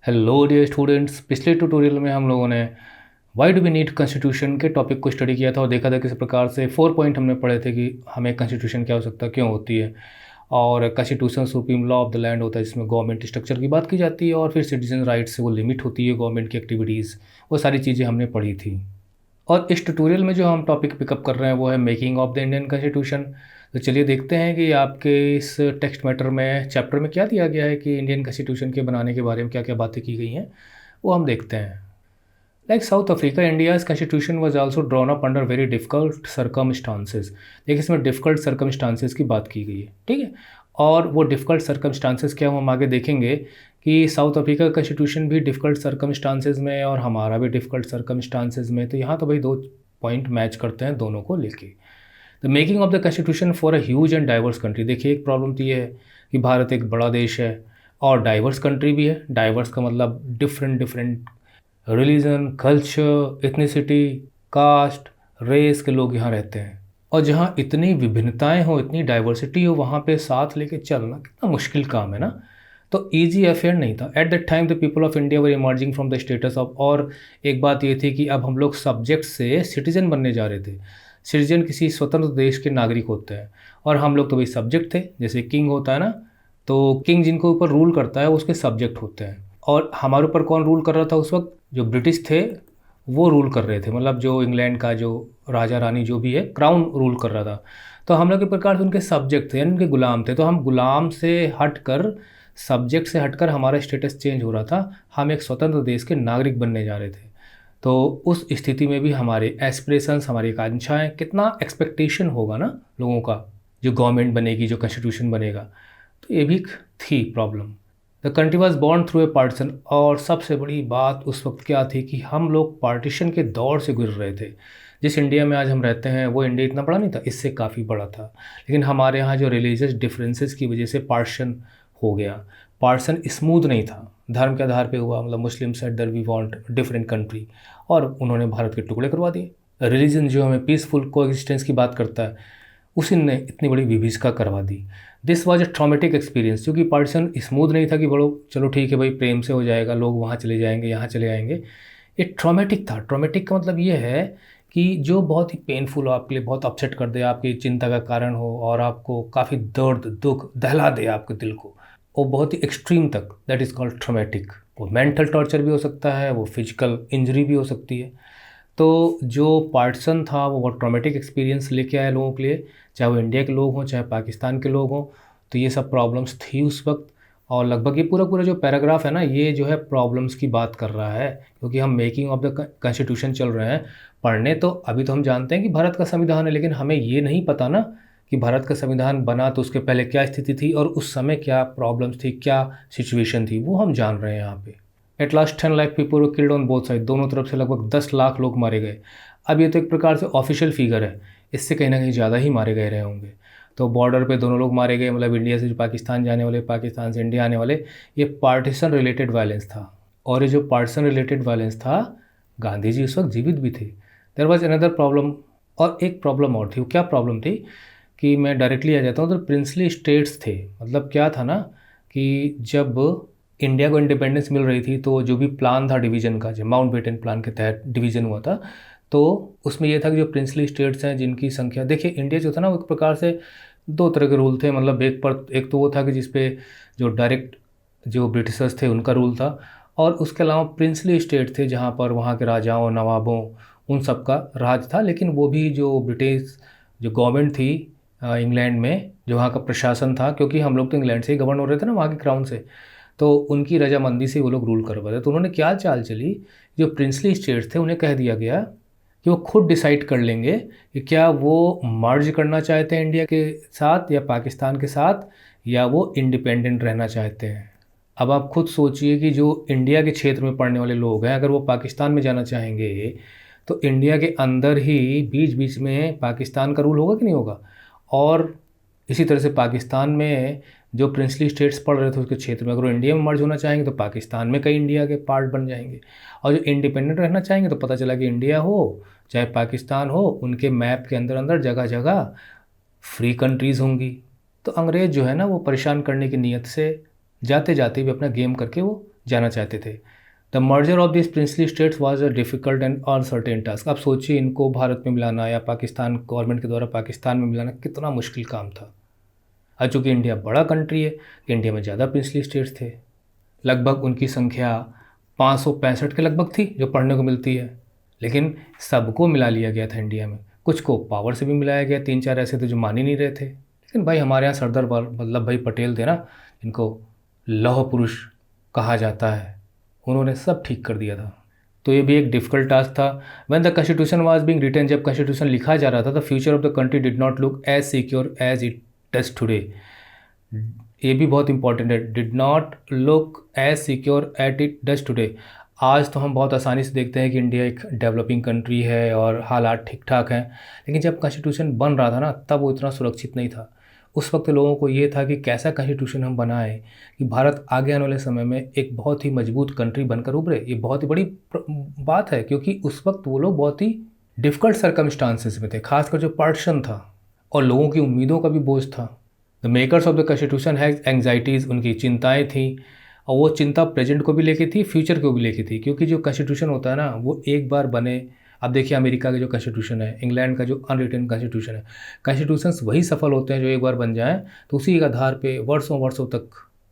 Hello dear students. पिछले tutorial में हम लोगों ने why do we need constitution के टॉपिक को स्टडी किया था और देखा था किस प्रकार से 4 पॉइंट हमने पढ़े थे कि हमें कॉन्स्टिट्यूशन की आवश्यकता क्यों होती है। और constitution supreme law of the land होता है जिसमें गवर्नमेंट स्ट्रक्चर की बात की जाती है और फिर सिटीजन राइट्स से वो लिमिट होती है गवर्नमेंट की एक्टिविटीज़। वो सारी चीज़ें हमने पढ़ी थी। और इस ट्यूटोरियल में जो हम टॉपिक पिकअप कर रहे हैं वो है making of the Indian constitution. तो चलिए देखते हैं कि आपके इस टेक्स्ट मैटर में चैप्टर में क्या दिया गया है कि इंडियन कॉन्स्टिट्यूशन के बनाने के बारे में क्या क्या बातें की गई हैं, वो हम देखते हैं। Like south Africa, India's constitution was also drawn up under very difficult circumstances. देखिए इसमें डिफिकल्ट सर्कमस्टांसेस की बात की गई है, ठीक है। और वो डिफिकल्ट सर्कमस्टांसेस क्या, हम आगे देखेंगे कि साउथ अफ्रीका का कॉन्स्टिट्यूशन भी डिफिकल्ट सर्कमस्टांसेस में और हमारा भी डिफिकल्ट सर्कमस्टांसेस में। तो यहाँ तो भाई दो पॉइंट मैच करते हैं दोनों को लेके। The making of the constitution for a huge and diverse country. देखिए एक प्रॉब्लम तो ये है कि भारत एक बड़ा देश है और डाइवर्स कंट्री भी है। डाइवर्स का मतलब different different religion, culture, ethnicity, caste, race के लोग यहाँ रहते हैं। और जहाँ इतनी विभिन्नताएं हो, इतनी डाइवर्सिटी हो, वहाँ पे साथ लेके चलना कितना मुश्किल काम है ना। तो ईजी अफेयर नहीं था। At that time the people of India were emerging from the status of, और एक बात ये थी कि अब हम लोग सब्जेक्ट से सिटीजन बनने जा रहे थे। सिटीजन किसी स्वतंत्र देश के नागरिक होते हैं और हम लोग तो भाई सब्जेक्ट थे। जैसे किंग होता है ना, तो किंग जिनको ऊपर रूल करता है उसके सब्जेक्ट होते हैं। और हमारे ऊपर कौन रूल कर रहा था उस वक्त? जो ब्रिटिश थे वो रूल कर रहे थे, मतलब जो इंग्लैंड का जो राजा रानी जो भी है, क्राउन रूल कर रहा था। तो हम लोग एक प्रकार से उनके सब्जेक्ट थे यानी उनके गुलाम थे। तो हम गुलाम से हटकर, सब्जेक्ट से हटकर हमारा स्टेटस चेंज हो रहा था। हम एक स्वतंत्र देश के नागरिक बनने जा रहे थे। तो उस स्थिति में भी हमारे एस्पिरेशंस, हमारी आकांक्षाएं, कितना एक्सपेक्टेशन होगा ना लोगों का, जो गवर्नमेंट बनेगी, जो कॉन्स्टिट्यूशन बनेगा। तो ये भी थी problem. The country was born through a partition. और सबसे बड़ी बात उस वक्त क्या थी कि हम लोग पार्टीशन के दौर से गुजर रहे थे। जिस इंडिया में आज हम रहते हैं वो इंडिया इतना बड़ा नहीं था, इससे काफ़ी बड़ा था। लेकिन हमारे यहाँ जो रिलीजियस डिफरेंसेस की वजह से पार्टीशन हो गया। पार्टीशन स्मूथ नहीं था, धर्म के आधार पे हुआ। मतलब Muslim said that we want different country, और उन्होंने भारत के टुकड़े करवा दिए। रिलीजन जो हमें पीसफुल कोएग्जिस्टेंस की बात करता है, उसी ने इतनी बड़ी विभीषिका करवा दी। This was a traumatic experience. क्योंकि पार्टीशन स्मूथ नहीं था कि बड़ो चलो ठीक है भाई प्रेम से हो जाएगा, लोग वहाँ चले जाएंगे, यहाँ चले आएंगे। ये ट्रॉमेटिक था। ट्रॉमेटिक का मतलब ये है कि जो बहुत ही पेनफुल हो आपके लिए, बहुत अपसेट कर दे, आपकी चिंता का कारण हो और आपको काफ़ी दर्द दुख दहला दे आपके दिल को, वो बहुत ही एक्सट्रीम तक, दैट इज़ कॉल्ड ट्रॉमेटिक। वो मेंटल टॉर्चर भी हो सकता है, वो फिजिकल इंजरी भी हो सकती है। तो जो पार्टीशन था वो बहुत ट्रॉमेटिक एक्सपीरियंस लेके आया लोगों के लिए, चाहे वो इंडिया के लोग हों चाहे पाकिस्तान के लोग हों। तो ये सब प्रॉब्लम्स थी उस वक्त। और लगभग ये पूरा पूरा जो पैराग्राफ है ना, ये जो है प्रॉब्लम्स की बात कर रहा है। क्योंकि हम मेकिंग ऑफ द कॉन्स्टिट्यूशन चल रहे हैं पढ़ने। तो अभी तो हम जानते हैं कि भारत का संविधान है, लेकिन हमें ये नहीं पता ना कि भारत का संविधान बना तो उसके पहले क्या स्थिति थी और उस समय क्या प्रॉब्लम्स थी, क्या सिचुएशन थी, वो हम जान रहे हैं यहाँ पे। At last 10 lakh people were killed on both side. दोनों तरफ से लगभग 10 लाख लोग मारे गए। अब ये तो एक प्रकार से ऑफिशियल फिगर है, इससे कहीं ना कहीं ज़्यादा ही मारे गए रहे होंगे। तो बॉर्डर पे दोनों लोग मारे गए, मतलब इंडिया से जो पाकिस्तान जाने वाले, पाकिस्तान से इंडिया आने वाले। ये पार्टीशन रिलेटेड वायलेंस था। और ये जो पार्टीशन रिलेटेड वायलेंस था, गांधी जी उस वक्त जीवित भी थे। There was another problem. और एक प्रॉब्लम और थी। वो क्या प्रॉब्लम थी कि मैं डायरेक्टली आ जाता हूँ। तो प्रिंसली स्टेट्स थे। मतलब क्या था ना कि जब इंडिया को इंडिपेंडेंस मिल रही थी तो जो भी प्लान था डिवीज़न का, जो माउंटबेटन प्लान के तहत डिवीज़न हुआ था, तो उसमें यह था कि जो प्रिंसली स्टेट्स हैं जिनकी संख्या, देखिए इंडिया जो था ना वो एक प्रकार से दो तरह के रूल थे। मतलब एक तो वो था कि जिसपे जो डायरेक्ट जो ब्रिटिशर्स थे उनका रूल था, और उसके अलावा प्रिंसली स्टेट थे जहाँ पर वहाँ के राजाओं, नवाबों, उन सब का राज था। लेकिन वो भी जो ब्रिटिश जो गवर्नमेंट थी इंग्लैंड में, जो वहाँ का प्रशासन था, क्योंकि हम लोग तो इंग्लैंड से ही गवर्न हो रहे थे ना, वहाँ के क्राउन से, तो उनकी रजामंदी से वो लोग रूल करवा रहे। तो उन्होंने क्या चाल चली, जो प्रिंसली स्टेट्स थे उन्हें कह दिया गया कि वो खुद डिसाइड कर लेंगे कि क्या वो मर्ज करना चाहते हैं इंडिया के साथ या पाकिस्तान के साथ, या वो इंडिपेंडेंट रहना चाहते हैं। अब आप खुद सोचिए कि जो इंडिया के क्षेत्र में पड़ने वाले लोग हैं, अगर वो पाकिस्तान में जाना चाहेंगे तो इंडिया के अंदर ही बीच बीच में पाकिस्तान का रूल होगा कि नहीं होगा। और इसी तरह से पाकिस्तान में जो प्रिंसली स्टेट्स पड़ रहे थे उसके क्षेत्र में, अगर वो इंडिया में मर्ज होना चाहेंगे तो पाकिस्तान में कई इंडिया के पार्ट बन जाएंगे। और जो इंडिपेंडेंट रहना चाहेंगे तो पता चला कि इंडिया हो चाहे पाकिस्तान हो, उनके मैप के अंदर अंदर जगह जगह फ्री कंट्रीज़ होंगी। तो अंग्रेज़ जो है ना वो परेशान करने की नीयत से जाते जाते भी अपना गेम करके वो जाना चाहते थे। The merger of this princely states was a difficult and uncertain task. आप सोचिए इनको भारत में मिलाना या पाकिस्तान गवर्नमेंट के द्वारा पाकिस्तान में मिलाना कितना मुश्किल काम था। चूँकि इंडिया बड़ा कंट्री है, इंडिया में ज़्यादा प्रिंसली स्टेट्स थे, लगभग उनकी संख्या 565 के लगभग थी जो पढ़ने को मिलती है, लेकिन सबको मिला लिया गया था इंडिया में। कुछ को पावर से भी मिलाया गया, 3-4 ऐसे थे जो मान ही नहीं रहे थे। लेकिन भाई हमारे यहाँ सरदार वल्लभ भाई पटेल थे ना, इनको लौह पुरुष कहा जाता है, उन्होंने सब ठीक कर दिया था। तो ये भी एक डिफ़िकल्ट टास्क था। When the constitution was being written, जब कॉन्स्टिट्यूशन लिखा जा रहा था, the future of the country did not look as secure as it does today. ये भी बहुत इंपॉर्टेंट है, did not look as secure at it does today. आज तो हम बहुत आसानी से देखते हैं कि इंडिया एक डेवलपिंग कंट्री है और हालात ठीक ठाक हैं, लेकिन जब कॉन्स्टिट्यूशन बन रहा था ना, तब वो इतना सुरक्षित नहीं था। उस वक्त लोगों को ये था कि कैसा कॉन्स्टिट्यूशन हम बनाएं कि भारत आगे आने वाले समय में एक बहुत ही मजबूत कंट्री बनकर उभरे। ये बहुत ही बड़ी बात है, क्योंकि उस वक्त वो लोग बहुत ही डिफ़िकल्ट सर्कमस्टांसेस में थे, खासकर जो पार्टीशन था और लोगों की उम्मीदों का भी बोझ था। The makers of the constitution has anxieties, उनकी चिंताएँ थीं, और वो चिंता प्रेजेंट को भी लेके थी, फ्यूचर को भी लेके थी, क्योंकि जो कॉन्स्टिट्यूशन होता है ना, वो एक बार बने। अब देखिए अमेरिका का जो कॉन्स्टिट्यूशन है, इंग्लैंड का जो अनरिटन कॉन्स्टिट्यूशन है, कॉन्स्टिट्यूशंस वही सफल होते हैं जो एक बार बन जाएं, तो उसी के आधार पे वर्षों वर्षों तक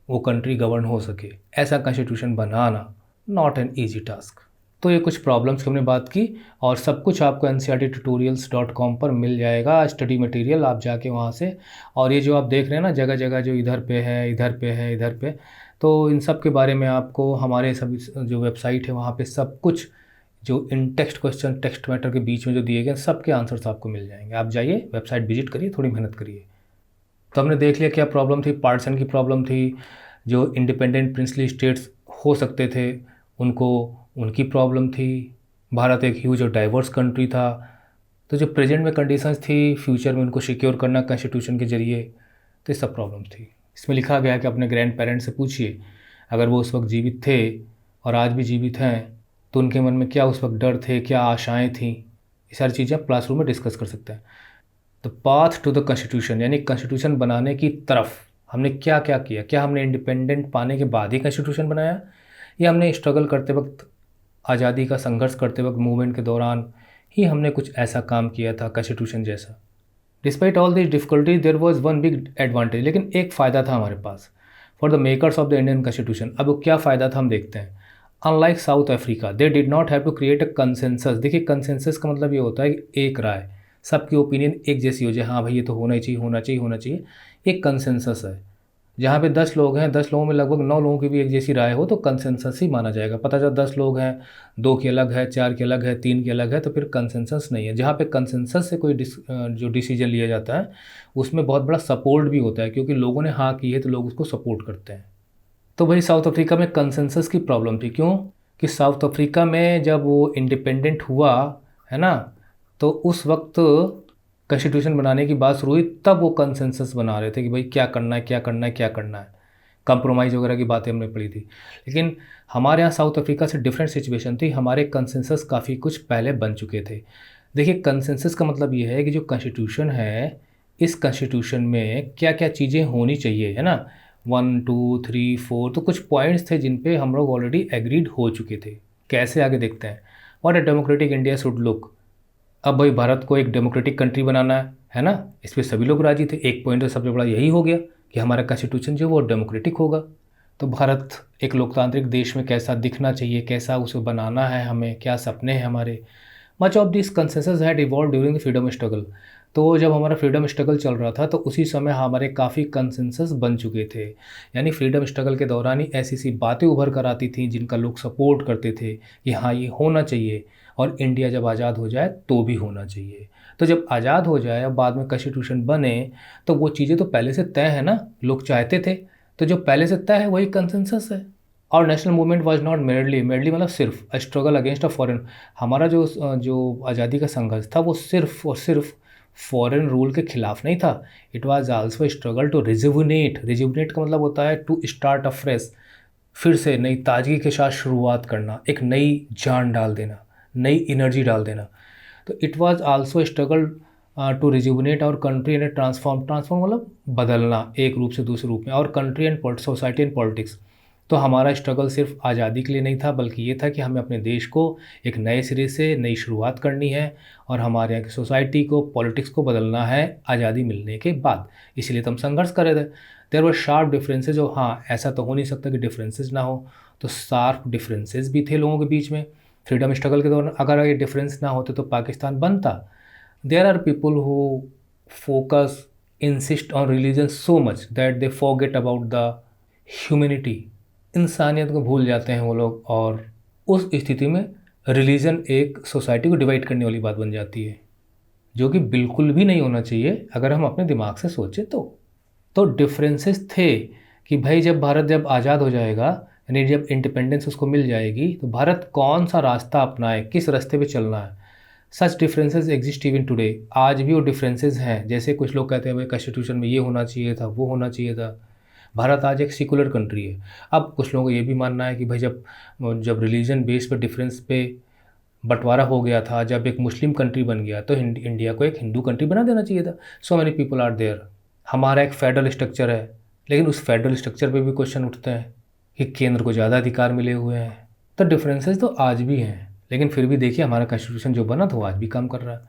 वो कंट्री गवर्न हो सके। ऐसा constitution banana not an easy task. तो ये कुछ प्रॉब्लम्स की हमने बात की, और सब कुछ आपको ncrttutorials.com पर मिल जाएगा स्टडी मटेरियल, आप जाके वहाँ से। और ये जो आप देख रहे हैं ना जगह जगह जो इधर पे है, इधर पे है, इधर पे, तो इन सब के बारे में आपको हमारे सभी जो वेबसाइट है वहाँ पे सब कुछ जो इन टेक्स्ट क्वेश्चन टेक्स्ट मैटर के बीच में जो दिए गए सबके आंसर्स आपको मिल जाएंगे। आप जाइए वेबसाइट विजिट करिए, थोड़ी मेहनत करिए। तो हमने देख लिया क्या प्रॉब्लम थी, पार्टीशन की प्रॉब्लम थी, जो इंडिपेंडेंट प्रिंसली स्टेट्स हो सकते थे उनको, उनकी प्रॉब्लम थी। भारत एक ह्यूज और डाइवर्स कंट्री था, तो जो प्रेजेंट में कंडीशंस थी, फ्यूचर में उनको सिक्योर करना कॉन्स्टिट्यूशन के ज़रिए, तो ये सब प्रॉब्लम थी। इसमें लिखा गया है कि अपने ग्रैंड पेरेंट्स से पूछिए, अगर वो उस वक्त जीवित थे और आज भी जीवित हैं, तो उनके मन में क्या उस वक्त डर थे, क्या आशाएं थीं। ये सारी चीज़ें आप क्लासरूम में डिस्कस कर सकते हैं। तो पाथ टू द कॉन्स्टिट्यूशन, यानी कॉन्स्टिट्यूशन बनाने की तरफ हमने क्या क्या किया। क्या हमने इंडिपेंडेंट पाने के बाद ही कॉन्स्टिट्यूशन बनाया, या हमने स्ट्रगल करते वक्त, आज़ादी का संघर्ष करते वक्त, मूवमेंट के दौरान ही हमने कुछ ऐसा काम किया था कॉन्स्टिट्यूशन जैसा। Despite all this difficulties there was one big advantage, लेकिन एक फ़ायदा था हमारे पास for the makers of the Indian constitution. अब वो क्या फ़ायदा था हम देखते हैं। Unlike South Africa, they did not have to create a consensus. देखिए कंसेंसस का मतलब ये होता है कि एक राय, सबकी ओपिनियन एक जैसी हो जाए, हाँ भाई ये तो होना ही चाहिए, होना चाहिए, होना चाहिए। एक कंसेंसस है, जहाँ पे 10 लोग हैं, 10 लोगों में लगभग 9 लोगों की भी एक जैसी राय हो तो कंसेंसस ही माना जाएगा। पता चला 10 लोग हैं, 2 की अलग है, 4 की अलग है, 3 की अलग है, तो फिर कंसेंसस नहीं है। जहाँ पे कंसेंसस से कोई जो डिसीजन लिया जाता है उसमें बहुत बड़ा सपोर्ट भी होता है, क्योंकि लोगों ने हाँ की है तो लोग उसको सपोर्ट करते हैं। तो भाई साउथ अफ्रीका में कंसेंसस की प्रॉब्लम थी। क्यों? कि साउथ अफ्रीका में जब वो इंडिपेंडेंट हुआ है ना, तो उस वक्त कॉन्स्टिट्यूशन बनाने की बात शुरू हुई, तब वो कंसेंसस बना रहे थे कि भाई क्या करना है, क्या करना है, क्या करना है। कंप्रोमाइज़ वगैरह की बातें हमने पढ़ी थी। लेकिन हमारे यहाँ साउथ अफ्रीका से डिफरेंट सिचुएशन थी, हमारे कंसेंसस काफ़ी कुछ पहले बन चुके थे। देखिए कंसेंसस का मतलब ये है कि जो कॉन्स्टिट्यूशन है, इस कॉन्स्टिट्यूशन में क्या क्या चीज़ें होनी चाहिए, है ना। 1 2 3 4 तो कुछ पॉइंट्स थे जिन पे हम लोग ऑलरेडी एग्रीड हो चुके थे। कैसे, आगे देखते हैं। What a democratic India should look. अब भाई भारत को एक डेमोक्रेटिक कंट्री बनाना है ना, इस पर सभी लोग राजी थे। एक पॉइंट तो सबसे बड़ा यही हो गया कि हमारा कॉन्स्टिट्यूशन जो वो डेमोक्रेटिक होगा। तो भारत एक लोकतांत्रिक देश में कैसा दिखना चाहिए, कैसा उसे बनाना है, हमें क्या सपने हैं हमारे। Much of this consensus had evolve during the freedom struggle. तो जब हमारा फ्रीडम स्ट्रगल चल रहा था तो उसी समय हमारे काफ़ी कंसेंसस बन चुके थे। यानी फ्रीडम स्ट्रगल के दौरान ही ऐसी सी बातें उभर कर आती थी जिनका लोग सपोर्ट करते थे कि हाँ ये होना चाहिए, और इंडिया जब आज़ाद हो जाए तो भी होना चाहिए। तो जब आज़ाद हो जाए और बाद में कॉन्स्टिट्यूशन बने तो वो चीज़ें तो पहले से तय है ना, लोग चाहते थे, तो जो पहले से तय है वही कंसेंसस है। और national movement was not medley मतलब सिर्फ a struggle against a foreign. हमारा जो आज़ादी का संघर्ष था वो सिर्फ और सिर्फ फॉरेन रूल के खिलाफ नहीं था। It was also struggle to rejuvenate. Rejuvenate का मतलब होता है टू स्टार्ट अफ्रेश, फिर से नई ताजगी के साथ शुरुआत करना, एक नई जान डाल देना, नई एनर्जी डाल देना। तो it was also struggle to rejuvenate our country and transform मतलब बदलना एक रूप से दूसरे रूप में, और country and society and politics. तो हमारा स्ट्रगल सिर्फ आज़ादी के लिए नहीं था, बल्कि ये था कि हमें अपने देश को एक नए सिरे से नई शुरुआत करनी है और हमारे यहाँ की सोसाइटी को, पॉलिटिक्स को बदलना है आज़ादी मिलने के बाद। इसलिए तो हम संघर्ष कर रहे थे। देयर वर शार्प डिफरेंसेज, और हाँ, ऐसा तो हो नहीं सकता कि डिफरेंसेज ना हो, तो शार्प डिफरेंसेज भी थे लोगों के बीच में। फ्रीडम स्ट्रगल के दौरान अगर ये डिफरेंस ना होते तो पाकिस्तान बनता। There are people who focus insist on religion so much that they forget about the humanity. इंसानियत को भूल जाते हैं वो लोग, और उस स्थिति में रिलीजन एक सोसाइटी को डिवाइड करने वाली बात बन जाती है, जो कि बिल्कुल भी नहीं होना चाहिए अगर हम अपने दिमाग से सोचें तो डिफरेंसेस थे कि भाई जब आज़ाद हो जाएगा, यानी जब इंडिपेंडेंस उसको मिल जाएगी, तो भारत कौन सा रास्ता अपनाए, किस रास्ते पे चलना है। सच डिफरेंसेस एग्जिस्ट इवन टुडे। आज भी वो डिफरेंसेस हैं। जैसे कुछ लोग कहते हैं भाई कॉन्स्टिट्यूशन में ये होना चाहिए था, वो होना चाहिए था। भारत आज एक सेकुलर कंट्री है। अब कुछ लोगों को ये भी मानना है कि भाई जब जब रिलीजन बेस पे डिफरेंस पे बंटवारा हो गया था, जब एक मुस्लिम कंट्री बन गया, तो इंडिया को एक हिंदू कंट्री बना देना चाहिए था। So many people are there. हमारा एक फेडरल स्ट्रक्चर है, लेकिन उस फेडरल स्ट्रक्चर पे भी क्वेश्चन उठते हैं कि केंद्र को ज़्यादा अधिकार मिले हुए हैं। तो डिफरेंसेस तो आज भी हैं, लेकिन फिर भी देखिए हमारा कॉन्स्टिट्यूशन जो बना था वो आज भी काम कर रहा है।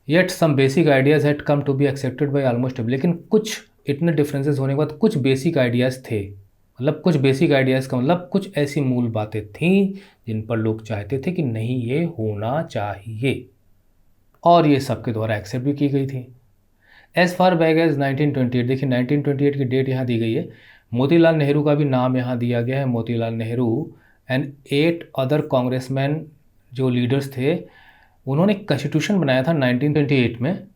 Yet some basic ideas had come to be accepted by almost every. लेकिन कुछ इतने डिफरेंसेस होने के बाद कुछ बेसिक आइडियाज़ थे। मतलब कुछ बेसिक आइडियाज़ का मतलब कुछ ऐसी मूल बातें थीं जिन पर लोग चाहते थे कि नहीं, ये होना चाहिए, और ये सबके द्वारा एक्सेप्ट भी की गई थी। एज़ फार बैक एज 1928, देखिए 1928 की डेट यहाँ दी गई है। मोतीलाल नेहरू का भी नाम यहाँ दिया गया है। Motilal Nehru and 8 other congressman जो लीडर्स थे, उन्होंने कॉन्स्टिट्यूशन बनाया था 1928 में।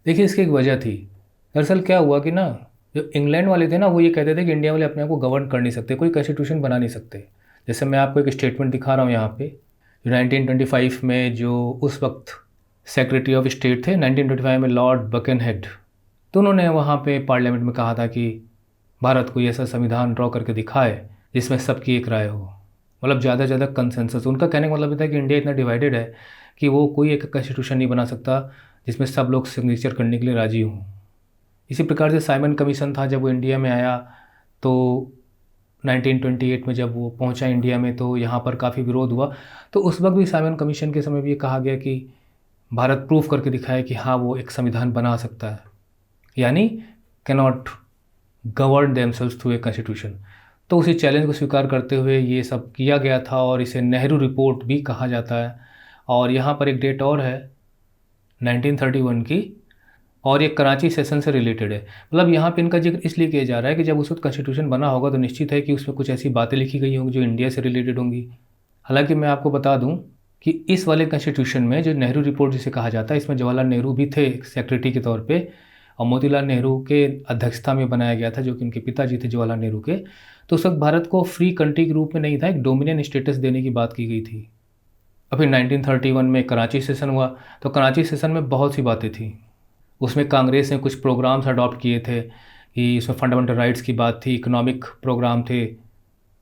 देखिए इसकी एक वजह थी। दरअसल क्या हुआ कि ना, जो इंग्लैंड वाले थे ना, वो ये कहते थे कि इंडिया वाले अपने आप को गवर्न कर नहीं सकते, कोई कॉन्स्टिट्यूशन बना नहीं सकते। जैसे मैं आपको एक स्टेटमेंट दिखा रहा हूँ यहाँ पे, जो 1925 में जो उस वक्त सेक्रेटरी ऑफ स्टेट थे 1925 में, लॉर्ड बकेनहेड, तो उन्होंने वहाँ पे पार्लियामेंट में कहा था कि भारत को ऐसा संविधान ड्रॉ करके दिखाए जिसमें सबकी एक राय हो, मतलब ज़्यादा से ज़्यादा कंसेंसस। उनका कहने का मतलब ये था कि इंडिया इतना डिवाइडेड है कि वो कोई एक कॉन्स्टिट्यूशन नहीं बना सकता जिसमें सब लोग सिग्नेचर करने के लिए राज़ी हों। इसी प्रकार से साइमन कमीशन था, जब वो इंडिया में आया तो 1928 में जब वो पहुंचा इंडिया में, तो यहाँ पर काफ़ी विरोध हुआ। तो उस वक्त भी साइमन कमीशन के समय भी ये कहा गया कि भारत प्रूव करके दिखाए कि हाँ वो एक संविधान बना सकता है, यानी cannot govern themselves through a constitution. तो उसी चैलेंज को स्वीकार करते हुए ये सब किया गया था, और इसे नेहरू रिपोर्ट भी कहा जाता है। और यहाँ पर एक डेट और है 1931 की, और ये कराची सेशन से रिलेटेड है। मतलब यहाँ पे इनका जिक्र इसलिए किया जा रहा है कि जब उस वक्त कॉन्स्टिट्यूशन बना होगा तो निश्चित है कि उसमें कुछ ऐसी बातें लिखी गई होंगी जो इंडिया से रिलेटेड होंगी। हालांकि मैं आपको बता दूं कि इस वाले कॉन्स्टिट्यूशन में जो नेहरू रिपोर्ट जिसे कहा जाता है, इसमें जवाहरलाल नेहरू भी थे सेक्रेटरी के तौर पे, और मोतीलाल नेहरू के अध्यक्षता में बनाया गया था, जो कि उनके पिताजी थे जवाहरलाल नेहरू के। तो उस वक्त भारत को फ्री कंट्री के रूप में नहीं था, एक डोमिनियन स्टेटस देने की बात की गई थी। और फिर 1931 में कराची सेशन हुआ, तो कराची सेशन में बहुत सी बातें थी। उसमें कांग्रेस ने कुछ प्रोग्राम्स अडॉप्ट किए थे कि इसमें फंडामेंटल राइट्स की बात थी, इकोनॉमिक प्रोग्राम थे।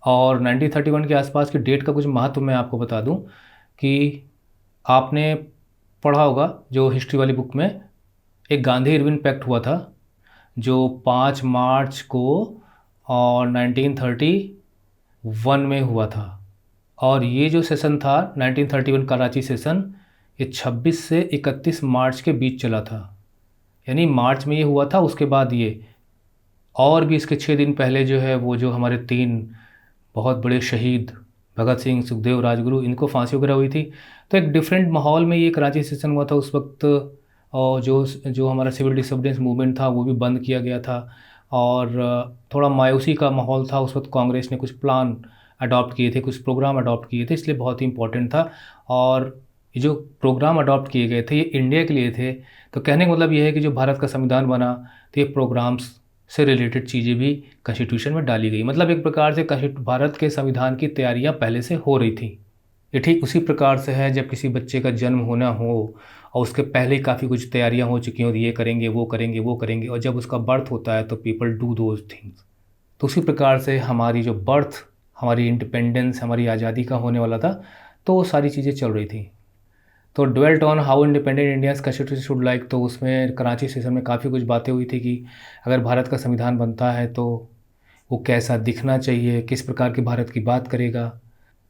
और 1931 के आसपास की डेट का कुछ महत्व मैं आपको बता दूं कि आपने पढ़ा होगा जो हिस्ट्री वाली बुक में, एक गांधी इरविन पैक्ट हुआ था जो 5 मार्च को और 1931 में हुआ था। और ये जो सेशन था 1931 कराची सेशन, ये 26 से 31 मार्च के बीच चला था। यानी मार्च में ये हुआ था, उसके बाद ये, और भी इसके 6 दिन पहले जो है वो जो हमारे 3 बहुत बड़े शहीद भगत सिंह, सुखदेव, राजगुरु, इनको फांसी वगैरह हुई थी। तो एक डिफरेंट माहौल में ये कराची सेशन हुआ था उस वक्त। और जो हमारा सिविल डिसोबीडियंस मूवमेंट था वो भी बंद किया गया था, और थोड़ा मायूसी का माहौल था उस वक्त। कांग्रेस ने कुछ प्लान अडॉप्ट किए थे, कुछ प्रोग्राम अडॉप्ट किए थे, इसलिए बहुत ही इंपॉर्टेंट था। और ये जो प्रोग्राम अडॉप्ट किए गए थे ये इंडिया के लिए थे। तो कहने का मतलब ये है कि जो भारत का संविधान बना तो ये प्रोग्राम्स से रिलेटेड चीज़ें भी कॉन्स्टिट्यूशन में डाली गई। मतलब एक प्रकार से भारत के संविधान की तैयारियां पहले से हो रही थी। ये ठीक उसी प्रकार से है जब किसी बच्चे का जन्म होना हो और उसके पहले ही काफ़ी कुछ तैयारियां हो चुकी हों, ये करेंगे वो करेंगे वो करेंगे, और जब उसका बर्थ होता है तो पीपल डू दोज थिंग्स। तो उसी प्रकार से हमारी जो बर्थ, हमारी इंडिपेंडेंस, हमारी आज़ादी का होने वाला था, तो वो सारी चीज़ें चल रही थी। तो dwelt on how independent India's constitution should like, तो उसमें कराची सेशन में काफ़ी कुछ बातें हुई थी कि अगर भारत का संविधान बनता है तो वो कैसा दिखना चाहिए, किस प्रकार के भारत की बात करेगा।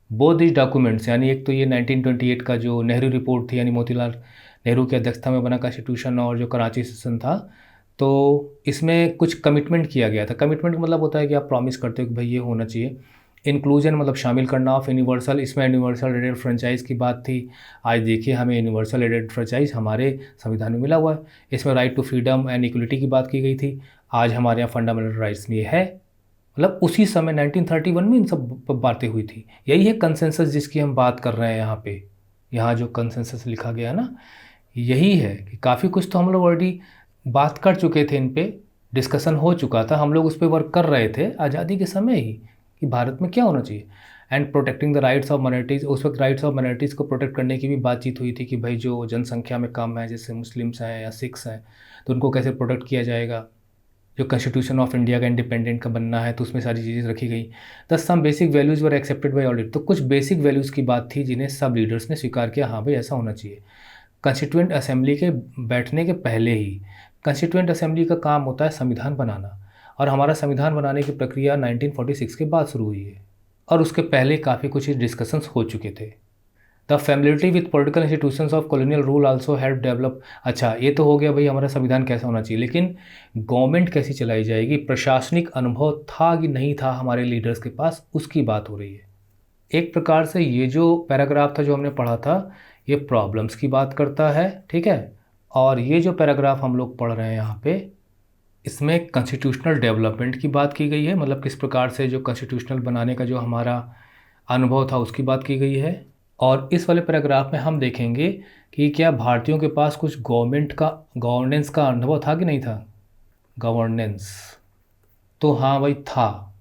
बोथ दीज डॉक्यूमेंट्स, यानी एक तो ये 1928 का जो नेहरू रिपोर्ट थी, यानी मोतीलाल नेहरू की अध्यक्षता में बना कॉन्स्टिट्यूशन, और जो कराची सेशन था, तो इसमें कुछ कमिटमेंट किया गया था। कमिटमेंट का मतलब होता है कि आप प्रॉमिस करते हो कि भाई ये होना चाहिए। इंक्लूजन मतलब शामिल करना ऑफ यूनिवर्सल, इसमें यूनिवर्सल एडेड फ्रेंचाइज की बात थी। आज देखिए हमें यूनिवर्सल एडेड फ्रेंचाइज हमारे संविधान में मिला हुआ है। इसमें right to freedom and equality की बात की गई थी। आज हमारे यहाँ फंडामेंटल राइट्स में ये है। मतलब उसी समय 1931 में इन सब बातें हुई थी। यही है कंसेंसस जिसकी हम बात कर रहे हैं यहाँ पे। यहाँ जो कंसेंसस लिखा गया ना, यही है कि काफ़ी कुछ तो हम लोग ऑलरेडी बात कर चुके थे, इन पे डिस्कशन हो चुका था, हम लोग उस पर वर्क कर रहे थे आज़ादी के समय ही कि भारत में क्या होना चाहिए। And protecting the rights of minorities, उस वक्त राइट्स ऑफ माइनॉरिटीज़ को प्रोटेक्ट करने की भी बातचीत हुई थी कि भाई जो जनसंख्या में कम है, जैसे मुस्लिम्स हैं या सिख्स हैं, तो उनको कैसे प्रोटेक्ट किया जाएगा। जो कॉन्स्टिट्यूशन ऑफ इंडिया का इंडिपेंडेंट का बनना है, तो उसमें सारी चीज़ें रखी गई। Thus some basic values were accepted by all. तो कुछ बेसिक वैल्यूज़ की बात थी जिन्हें सब लीडर्स ने स्वीकार किया, हाँ भाई ऐसा होना चाहिए। कॉन्स्टिट्यूएंट असेंबली के बैठने के पहले ही, कॉन्स्टिट्यूएंट असेंबली का काम होता है संविधान बनाना, और हमारा संविधान बनाने की प्रक्रिया 1946 के बाद शुरू हुई है, और उसके पहले काफ़ी कुछ डिस्कशंस हो चुके थे। The familiarity with political institutions of colonial rule also help develop. अच्छा, ये तो हो गया भाई हमारा संविधान कैसा होना चाहिए, लेकिन गवर्नमेंट कैसी चलाई जाएगी, प्रशासनिक अनुभव था कि नहीं था हमारे लीडर्स के पास, उसकी बात हो रही है। एक प्रकार से ये जो पैराग्राफ था जो हमने पढ़ा था, ये प्रॉब्लम्स की बात करता है, ठीक है। और ये जो पैराग्राफ हम लोग पढ़ रहे हैं यहाँ पे, इसमें कॉन्स्टिट्यूशनल डेवलपमेंट की बात की गई है, मतलब किस प्रकार से जो कॉन्स्टिट्यूशनल बनाने का जो हमारा अनुभव था उसकी बात की गई है। और इस वाले पैराग्राफ में हम देखेंगे कि क्या भारतीयों के पास कुछ गवर्नेंस का अनुभव था कि नहीं था। गवर्नेंस, तो हाँ भाई था।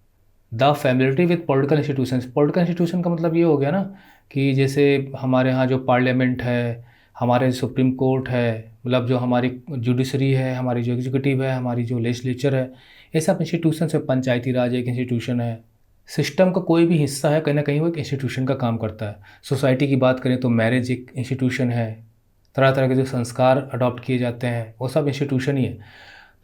The familiarity with political institutions, political institution का मतलब ये हो गया ना कि जैसे हमारे यहाँ जो पार्लियामेंट है, हमारे सुप्रीम कोर्ट है, मतलब जो हमारी जुडिशरी है, हमारी जो एग्जीक्यूटिव है, हमारी जो लेजिस्लेचर है, ये सब इंस्टीट्यूशन है। पंचायती राज एक इंस्टीट्यूशन है। सिस्टम का कोई भी हिस्सा है, कहीं ना कहीं वो एक इंस्टीट्यूशन का काम करता है। सोसाइटी की बात करें तो मैरिज एक इंस्टीट्यूशन है। तरह तरह के जो संस्कार अडॉप्ट किए जाते हैं वो सब इंस्टीट्यूशन ही है।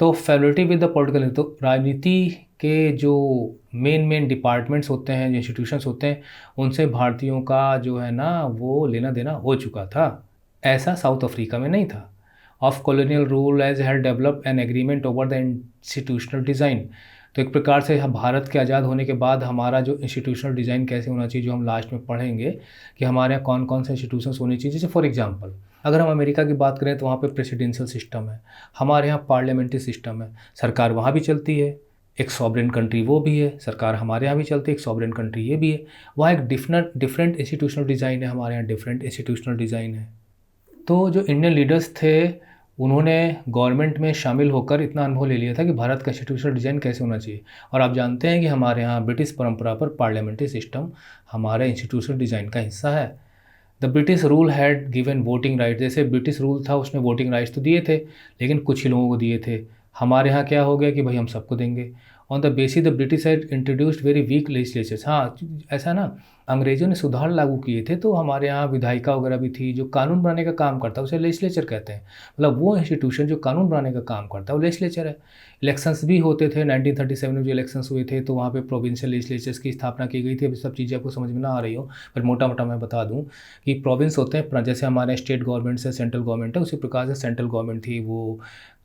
तो फैमिलिटी विद द पॉलिटिकल, तो राजनीति के जो मेन डिपार्टमेंट्स होते हैं, जो इंस्टीट्यूशंस होते हैं, उनसे भारतीयों का जो है ना वो लेना देना हो चुका था। ऐसा साउथ अफ्रीका में नहीं था। Of colonial rule as had develop an agreement over the institutional design. तो एक प्रकार से भारत के आज़ाद होने के बाद हमारा जो इंस्टीट्यूशनल डिज़ाइन कैसे होना चाहिए, जो हम लास्ट में पढ़ेंगे कि हमारे यहाँ कौन कौन से इंस्टीट्यूशंस होने चाहिए। जैसे फॉर एग्जांपल अगर हम अमेरिका की बात करें तो वहाँ पे प्रेसिडेंशियल सिस्टम है, हमारे यहाँ पार्लियामेंट्री सिस्टम है। सरकार वहाँ भी चलती है, एक सॉवरेन कंट्री वो भी है, सरकार हमारे यहाँ भी चलती है, एक सॉवरेन कंट्री ये भी है। वहाँ एक डिफरेंट इंस्टीट्यूशनल डिज़ाइन है, हमारे यहाँ डिफरेंट इंस्टीट्यूशनल डिज़ाइन है। तो जो इंडियन लीडर्स थे उन्होंने गवर्नमेंट में शामिल होकर इतना अनुभव ले लिया था कि भारत का इंस्टीट्यूशनल डिज़ाइन कैसे होना चाहिए। और आप जानते हैं कि हमारे यहाँ ब्रिटिश परंपरा पर पार्लियामेंट्री सिस्टम हमारे इंस्टीट्यूशनल डिज़ाइन का हिस्सा है। The British rule had given voting right, जैसे ब्रिटिश रूल था उसने वोटिंग राइट्स तो दिए थे, लेकिन कुछ ही लोगों को दिए थे। हमारे यहाँ क्या हो गया कि भाई हम सबको देंगे। On the basis the British had introduced very weak legislatures. हाँ, ऐसा ना, अंग्रेज़ों ने सुधार लागू किए थे, तो हमारे यहाँ विधायिका वगैरह भी थी जो कानून बनाने का काम करता है, उसे लेजिस्लेचर कहते हैं। मतलब वो इंस्टीट्यूशन जो कानून बनाने का काम करता है वो लेजिस्लेचर है। इलेक्शंस भी होते थे, 1937 में जो इलेक्शंस हुए थे तो वहाँ पे प्रोविंशियल लेजिस्लेचर्स की स्थापना की गई थी। अब सब चीज़ें आपको समझ में ना आ रही हो, पर मोटा मोटा मैं बता दूँ कि प्रोविंस होते हैं, जैसे हमारे स्टेट गवर्नमेंट से सेंट्रल गवर्नमेंट है, उसी प्रकार से सेंट्रल गवर्नमेंट थी वो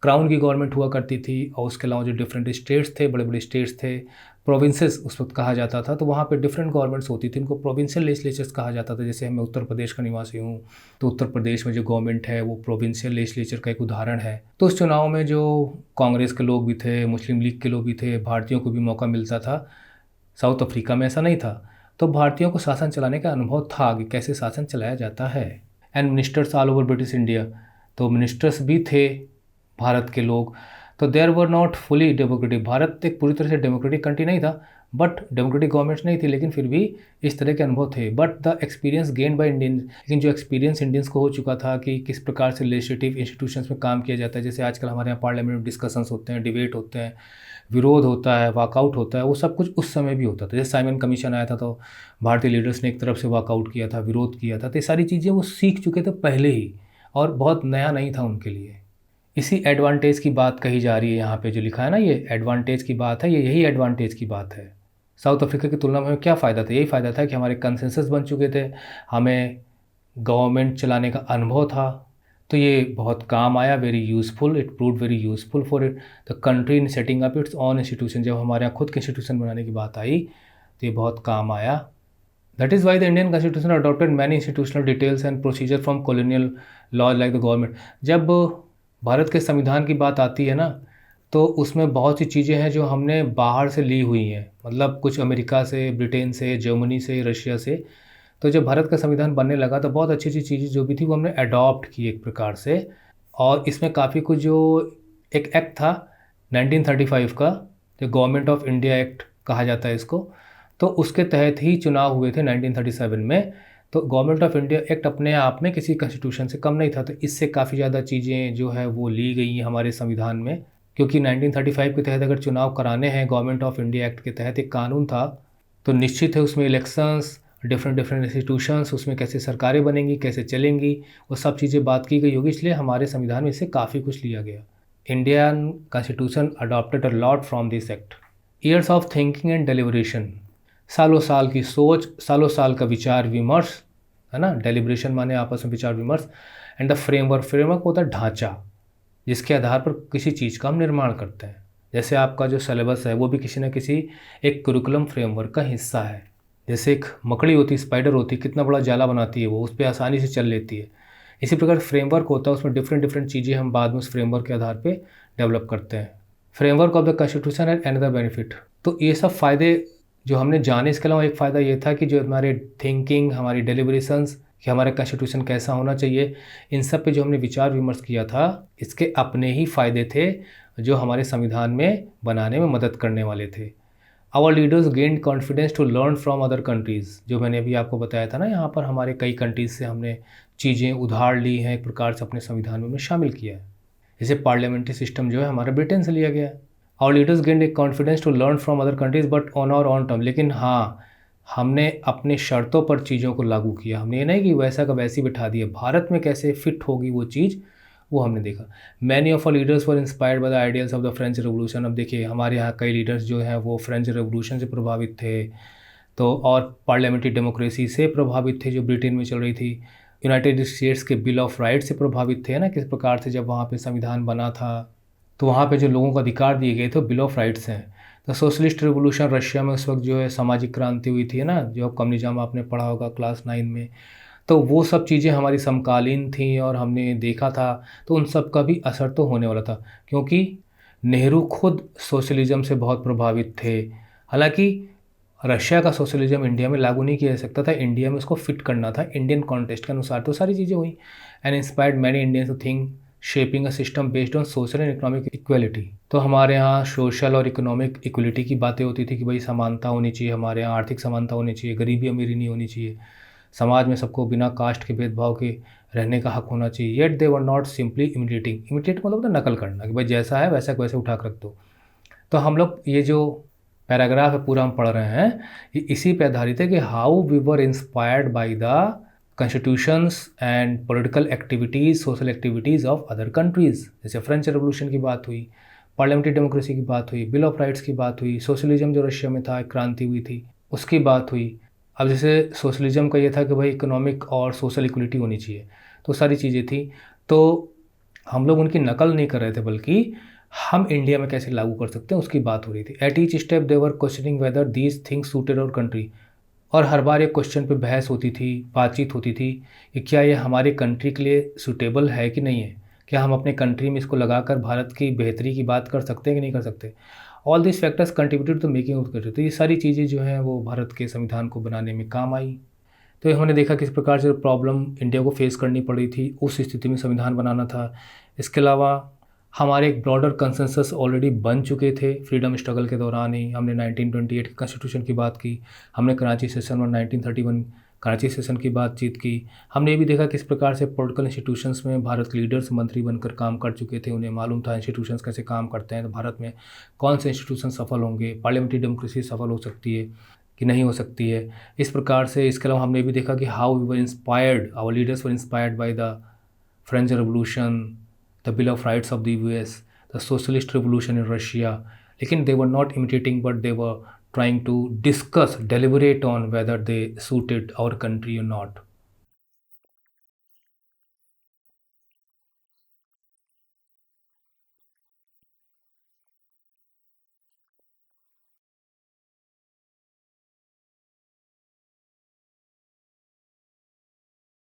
क्राउन की गवर्नमेंट हुआ करती थी। और उसके अलावा जो डिफरेंट स्टेट्स थे, बड़े बड़े स्टेट्स थे, प्रोविंसेस उस वक्त कहा जाता था, तो वहाँ पे डिफरेंट गवर्नमेंट्स होती थी, इनको प्रोविंशियल लेजिस्लेचर्स कहा जाता था। जैसे मैं उत्तर प्रदेश का निवासी हूँ, तो उत्तर प्रदेश में जो गवर्नमेंट है वो प्रोविंशियल लेजिस्लेचर का एक उदाहरण है। तो उस चुनाव में जो कांग्रेस के लोग भी थे, मुस्लिम लीग के लोग भी थे, भारतीयों को भी मौका मिलता था। साउथ अफ्रीका में ऐसा नहीं था। तो भारतीयों को शासन चलाने का अनुभव था कि कैसे शासन चलाया जाता है। And ministers all over British India, तो मिनिस्टर्स भी थे भारत के लोग। तो there were not fully democratic, Bharat एक पूरी तरह से डेमोक्रेटिक कंट्री नहीं था, बट डेमोक्रेटिक गवर्नमेंट्स नहीं थी, लेकिन फिर भी इस तरह के अनुभव थे। But the experience gain by Indians, लेकिन जो एक्सपीरियंस इंडियंस को हो चुका था कि किस प्रकार से लेजिस्लेटिव इंस्टीट्यूशंस में काम किया जाता है, जैसे आजकल हमारे यहाँ पार्लियामेंट में डिस्कशंस होते हैं, डिबेट होते हैं, विरोध होता है, वॉकआउट होता है, वो सब कुछ उस समय भी होता था। जैसे साइमन कमीशन आया था तो भारतीय लीडर्स ने एक तरफ से वॉकआउट किया था, विरोध किया था, तो ये सारी चीज़ें वो सीख चुके थे पहले ही, और बहुत नया नहीं था उनके लिए। इसी एडवांटेज की बात कही जा रही है यहाँ पे, जो लिखा है ना, ये एडवांटेज की बात है, ये यही एडवांटेज की बात है। साउथ अफ्रीका की तुलना में हमें क्या फ़ायदा था? यही फ़ायदा था कि हमारे कंसेंसस बन चुके थे, हमें गवर्नमेंट चलाने का अनुभव था, तो ये बहुत काम आया। Very useful, it proved very useful for it the country in setting up its own institution. जब हमारे यहाँ खुद के इंस्टीट्यूशन बनाने की बात आई तो ये बहुत काम आया। That is why the Indian constitution adopted many institutional details and procedure from colonial law like the government. जब भारत के संविधान की बात आती है ना, तो उसमें बहुत सी चीज़ें हैं जो हमने बाहर से ली हुई हैं, मतलब कुछ अमेरिका से, ब्रिटेन से, जर्मनी से, रशिया से। तो जब भारत का संविधान बनने लगा तो बहुत अच्छी अच्छी चीज़ें जो भी थी वो हमने अडॉप्ट की एक प्रकार से। और इसमें काफ़ी कुछ, जो एक एक्ट था 1935 का, जो गवर्नमेंट ऑफ इंडिया एक्ट कहा जाता है इसको, तो उसके तहत ही चुनाव हुए थे 1937 में। तो गवर्नमेंट ऑफ इंडिया एक्ट अपने आप में किसी कॉन्स्टिट्यूशन से कम नहीं था, तो इससे काफ़ी ज़्यादा चीज़ें जो है वो ली गई हैं हमारे संविधान में। क्योंकि 1935 के तहत अगर चुनाव कराने हैं गवर्नमेंट ऑफ इंडिया एक्ट के तहत, एक कानून था, तो निश्चित है उसमें इलेक्शंस, डिफरेंट डिफरेंट इंस्टीट्यूशंस, उसमें कैसे सरकारें बनेंगी, कैसे चलेंगी, वो सब चीज़ें बात की गई होगी, इसलिए हमारे संविधान में इससे काफ़ी कुछ लिया गया। Indian constitution adopted a lot from this act. Years of thinking and deliberation, सालों साल की सोच, सालों साल का विचार विमर्श, है ना, डेलिब्रेशन माने आपस में विचार विमर्श। एंड द फ्रेमवर्क, फ्रेमवर्क होता है ढांचा, जिसके आधार पर किसी चीज़ का हम निर्माण करते हैं। जैसे आपका जो सिलेबस है वो भी किसी न किसी एक करिकुलम फ्रेमवर्क का हिस्सा है। जैसे एक मकड़ी होती है, स्पाइडर होती है, कितना बड़ा जाला बनाती है वो, उस पर आसानी से चल लेती है। इसी प्रकार फ्रेमवर्क होता है, उसमें डिफरेंट डिफरेंट चीज़ें हम बाद में उस फ्रेमवर्क के आधार पे डेवलप करते हैं। Framework of the constitution and another benefit, तो ये सब फ़ायदे जो हमने जाने, इसके अलावा एक फ़ायदा ये था कि जो हमारे थिंकिंग, हमारी डेलिब्रेशंस, कि हमारा कॉन्स्टिट्यूशन कैसा होना चाहिए, इन सब पे जो हमने विचार विमर्श किया था, इसके अपने ही फ़ायदे थे जो हमारे संविधान में बनाने में मदद करने वाले थे। Our leaders gained confidence to learn from other countries, जो मैंने अभी आपको बताया था ना, यहाँ पर हमारे कई कंट्रीज़ से हमने चीज़ें उधार ली हैं, एक प्रकार से अपने संविधान में हमने शामिल किया है। जैसे पार्लियामेंट्री सिस्टम जो है हमारा ब्रिटेन से लिया गया है। Our leaders gained a confidence to learn from other countries but on our own term, लेकिन हाँ, हमने अपने शर्तों पर चीज़ों को लागू किया। हमने ये नहीं कि वैसा का वैसे ही बिठा दिया, भारत में कैसे फिट होगी वो चीज़, वो हमने देखा। Many of our leaders were inspired by the ideals of the French revolution. अब देखिए हमारे यहाँ कई लीडर्स जो हैं वो फ्रेंच रेवोल्यूशन से प्रभावित थे, तो और पार्लियामेंट्री डेमोक्रेसी से प्रभावित थे जो ब्रिटेन में चल रही थी। यूनाइटेड स्टेट्स के बिल ऑफ राइट्स से प्रभावित थे ना, किस प्रकार से जब वहाँ पे संविधान बना था तो वहाँ पे जो लोगों को अधिकार दिए गए थे बिल ऑफ राइट्स हैं। तो सोशलिस्ट रिवोल्यूशन रशिया में उस वक्त जो है सामाजिक क्रांति हुई थी ना, जो कम्युनिज्म आपने पढ़ा होगा क्लास 9 में, तो वो सब चीज़ें हमारी समकालीन थी और हमने देखा था, तो उन सब का भी असर तो होने वाला था, क्योंकि नेहरू खुद सोशलिज़्म से बहुत प्रभावित थे। हालांकि रशिया का सोशलिज़्म इंडिया में लागू नहीं किया जा सकता था, इंडिया में उसको फिट करना था इंडियन कॉन्टेक्स्ट के अनुसार, तो सारी चीज़ें हुई। And inspired many Indians to think shaping a system based on social and economic equality. तो हमारे यहाँ सोशल और इकोनॉमिक इक्वलिटी की बातें होती थी कि भाई समानता होनी चाहिए, हमारे यहाँ आर्थिक समानता होनी चाहिए, गरीबी अमीरी नहीं होनी चाहिए, समाज में सबको बिना कास्ट के भेदभाव के रहने का हक होना चाहिए। Yet they were not simply imitating, imitate मतलब होता है नकल करना, कि भाई जैसा है वैसा वैसे उठा कर रख दो। तो हम लोग ये जो पैराग्राफ है पूरा हम पढ़ रहे हैं, ये इसी पे आधारित है कि how we were inspired by the constitutions and political activities, social activities of other countries. जैसे फ्रेंच रेवोल्यूशन की बात हुई, पार्लियामेंट्री डेमोक्रेसी की बात हुई, बिल ऑफ राइट्स की बात हुई, सोशलिज्म जो रशिया में था, एक क्रांति हुई थी, उसकी बात हुई। अब जैसे सोशलिज्म का ये था कि भाई इकोनॉमिक और सोशल इक्वलिटी होनी चाहिए, तो सारी चीज़ें थी। तो हम लोग उनकी नकल नहीं कर रहे थे, बल्कि हम इंडिया में कैसे लागू कर सकते हैं उसकी बात हो रही थी। At each step they were questioning whether these things suited our country, और हर बार एक क्वेश्चन पे बहस होती थी, बातचीत होती थी कि क्या ये हमारे कंट्री के लिए सूटेबल है कि नहीं है, क्या हम अपने कंट्री में इसको लगाकर भारत की बेहतरी की बात कर सकते हैं कि नहीं कर सकते। All this factors contributed to making of country, तो ये सारी चीज़ें जो हैं वो भारत के संविधान को बनाने में काम आई। तो हमने देखा किस प्रकार से प्रॉब्लम इंडिया को फेस करनी पड़ी थी, उस स्थिति में संविधान बनाना था। इसके अलावा हमारे एक ब्रॉडर कंसेंसस ऑलरेडी बन चुके थे फ्रीडम स्ट्रगल के दौरान ही। हमने 1928 के कॉन्स्टिट्यूशन की बात की, हमने कराची सेशन और 1931 कराची सेशन की बातचीत की। हमने ये भी देखा किस प्रकार से पॉलिटिकल इंस्टीट्यूशंस में भारत के लीडर्स मंत्री बनकर काम कर चुके थे, उन्हें मालूम था इंस्टीट्यूशंस कैसे काम करते हैं, तो भारत में कौन से इंस्टीट्यूशन सफल होंगे, पार्लियामेंट्री डेमोक्रेसी सफल हो सकती है कि नहीं हो सकती है, इस प्रकार से। इसके अलावा हमने भी देखा कि how we were inspired, our leaders were inspired by the French revolution, the bill of rights of the US, the socialist revolution in Russia, लेकिन they were not imitating but they were trying to discuss, deliberate on whether they suited our country or not.